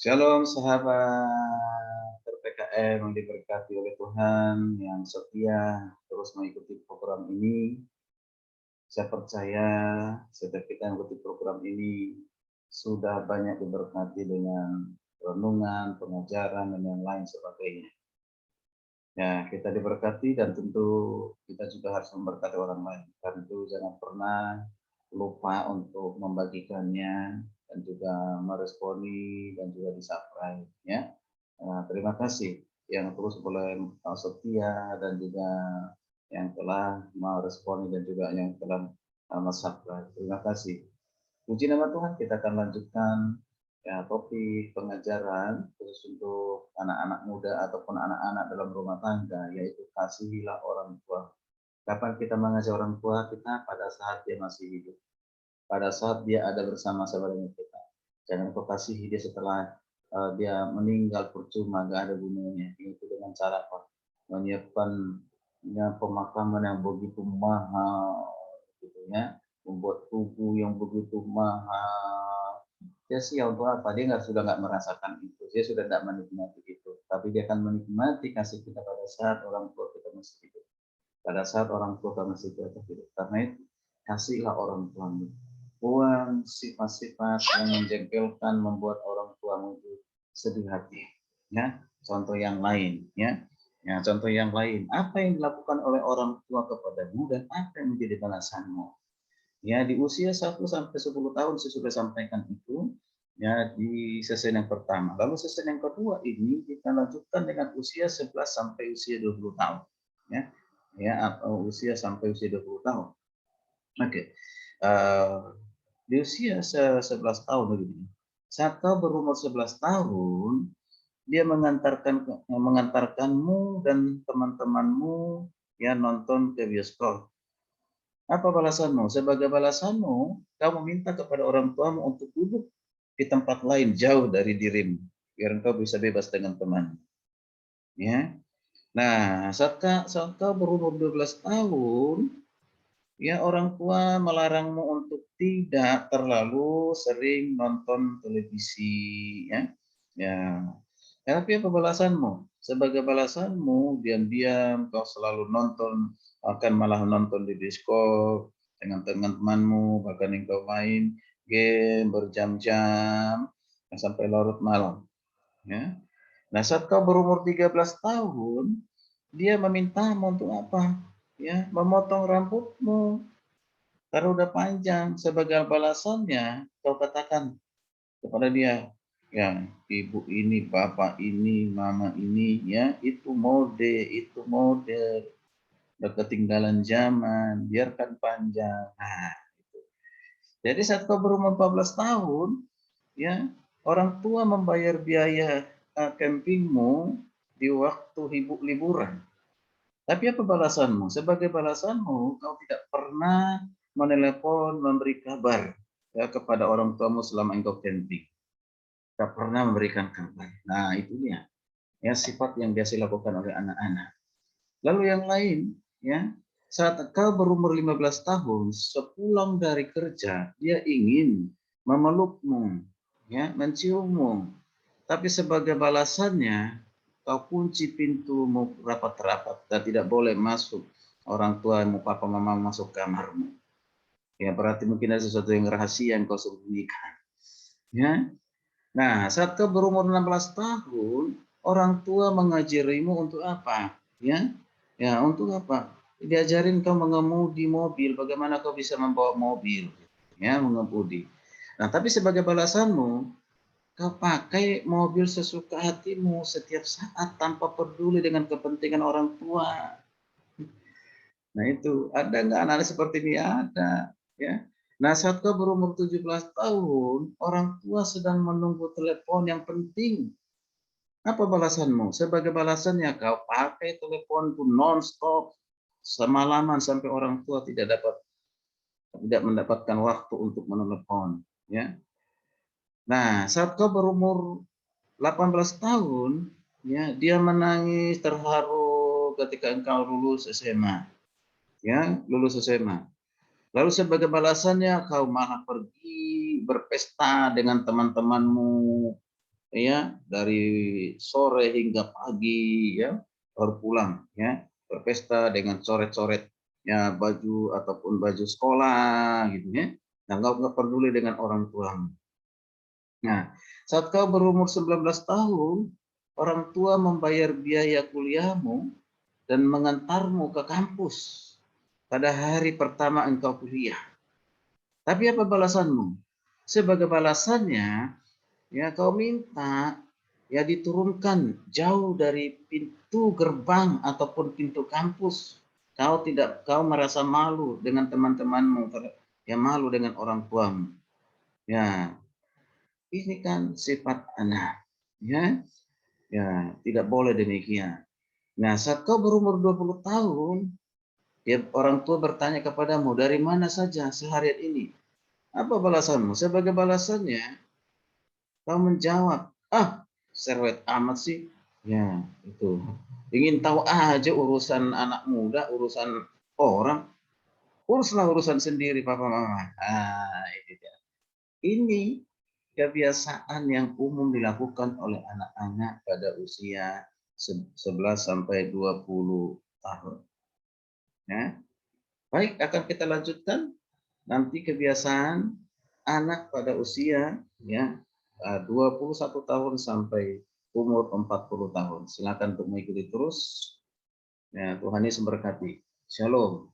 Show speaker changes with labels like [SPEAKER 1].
[SPEAKER 1] Shalom sahabat PKM yang diberkati oleh Tuhan yang setia terus mengikuti program ini. Saya percaya setiap kita yang mengikuti program ini sudah banyak diberkati dengan renungan, pengajaran, dan yang lain sebagainya. Ya, kita diberkati dan tentu kita juga harus memberkati orang lain. Karena itu jangan pernah lupa untuk membagikannya dan juga meresponi dan juga di-subscribe ya. Nah, terima kasih yang terus boleh setia dan juga yang telah meresponi dan juga yang telah subscribe. Terima kasih. Puji nama Tuhan, kita akan lanjutkan ya topik pengajaran khusus untuk anak-anak muda ataupun anak-anak dalam rumah tangga, yaitu kasihilah orang tua. Kapan kita mengasihi orang tua kita? Pada saat dia masih hidup, pada saat dia ada bersama-sama dengan kita. Jangan kau kasihi dia setelah dia meninggal, percuma, gak ada gunanya. Itu dengan cara apa? Menyiapkan pemakaman yang begitu mahal, gitu ya, membuat tubuh yang begitu mahal. Dia sia untuk apa? Dia sudah nggak merasakan itu. Dia sudah tidak menikmati itu. Tapi dia akan menikmati kasih kita pada saat orang tua kita masih hidup. Pada saat orang tua kita masih hidup. Karena itu, kasihlah orang tuamu. Buang sifat-sifat yang menjengkelkan, membuat orang tuamu itu sedih hati. Ya, contoh yang lain. Ya, contoh yang lain. Apa yang dilakukan oleh orang tua kepadamu dan apa yang menjadi balasanmu? Ya, di usia 1 sampai 10 tahun saya sudah sampaikan itu, ya di sesi yang pertama. Lalu sesi yang kedua ini kita lanjutkan dengan usia 11 sampai usia 20 tahun. Ya, atau usia sampai usia 20 tahun. Oke. Di usia 11 tahun begini. Saat kau berumur 11 tahun, dia mengantarkanmu dan teman-temanmu ya nonton ke bioskop. Apa balasanmu? Sebagai balasanmu, kau meminta kepada orang tuamu untuk duduk di tempat lain jauh dari dirimu, biar engkau bisa bebas dengan teman. Ya. Nah, saat kau berumur 12 tahun, ya orang tua melarangmu untuk tidak terlalu sering nonton televisi, ya. Ya. Tapi apa balasanmu? Sebagai balasanmu, diam-diam kau selalu akan malah nonton di diskop dengan teman-temanmu, bahkan engkau main game berjam-jam sampai larut malam. Ya. Nah, saat kau berumur 13 tahun, dia memintamu untuk apa? Ya, memotong rambutmu karena udah panjang. Sebagai balasannya, kau katakan kepada dia, ya ibu ini, bapak ini, mama ini, ya itu mode, udah ketinggalan zaman, biarkan panjang. Nah, gitu. Jadi saat kau berumur 14 tahun, ya orang tua membayar biaya campingmu di waktu liburan. Tapi apa balasanmu? Sebagai balasanmu, kau tidak pernah menelepon, memberi kabar ya, kepada orang tuamu selama engkau camping. Tak pernah memberikan kabar. Nah, itu dia. Ya, sifat yang biasa dilakukan oleh anak-anak. Lalu yang lain, ya, saat kau berumur 15 tahun, sepulang dari kerja, dia ingin memelukmu, ya, menciummu. Tapi sebagai balasannya, kau kunci pintumu rapat-rapat dan tidak boleh masuk orang tuamu, papa mama masuk kamarmu. Ya, berarti mungkin ada sesuatu yang rahasia yang kau sembunyikan. Ya, nah, saat kau berumur 16 tahun, orang tua mengajarimu untuk apa? Ya, untuk apa? Diajarin kau mengemudi mobil, bagaimana kau bisa membawa mobil, ya, mengemudi. Nah, tapi sebagai balasanmu, kau pakai mobil sesuka hatimu setiap saat tanpa peduli dengan kepentingan orang tua. Nah, itu ada nggak anak-anak seperti ini? Ada, ya. Nah, saat kau berumur 17 tahun, orang tua sedang menunggu telepon yang penting. Apa balasanmu? Sebagai balasannya kau pakai telepon pun non-stop semalaman sampai orang tua tidak mendapatkan waktu untuk menelepon, ya. Nah, saat kau berumur 18 tahun, ya, dia menangis terharu ketika engkau lulus SMA, ya, lulus SMA. Lalu sebagai balasannya kau malah pergi berpesta dengan teman-temanmu, ya dari sore hingga pagi ya baru pulang ya, berpesta dengan coret-coret ya baju ataupun baju sekolah gitu ya. Nah, nggak peduli dengan orang tuamu. Nah, saat kau berumur 19 tahun, orang tua membayar biaya kuliahmu dan mengantarmu ke kampus pada hari pertama engkau kuliah. Tapi apa balasanmu? Sebagai balasannya, ya kau minta ya diturunkan jauh dari pintu gerbang ataupun pintu kampus. Kau merasa malu dengan teman-temanmu, ya malu dengan orang tuamu. Ya, ini kan sifat anak. Ya, ya tidak boleh demikian. Nah, saat kau berumur 20 tahun, ya orang tua bertanya kepadamu, dari mana saja seharian ini? Apa balasanmu? Sebagai balasannya, kau menjawab, ah, serwet amat sih. Ya, itu. Ingin tahu aja urusan anak muda, urusan orang. Uruslah urusan sendiri, papa mama. Ah, ini dia. Ini kebiasaan yang umum dilakukan oleh anak-anak pada usia 11 sampai 20 tahun. Ya. Baik, akan kita lanjutkan nanti kebiasaan anak pada usia ya 21 tahun sampai umur 40 tahun. Silakan untuk mengikuti terus. Ya, Tuhan Yesus memberkati. Shalom.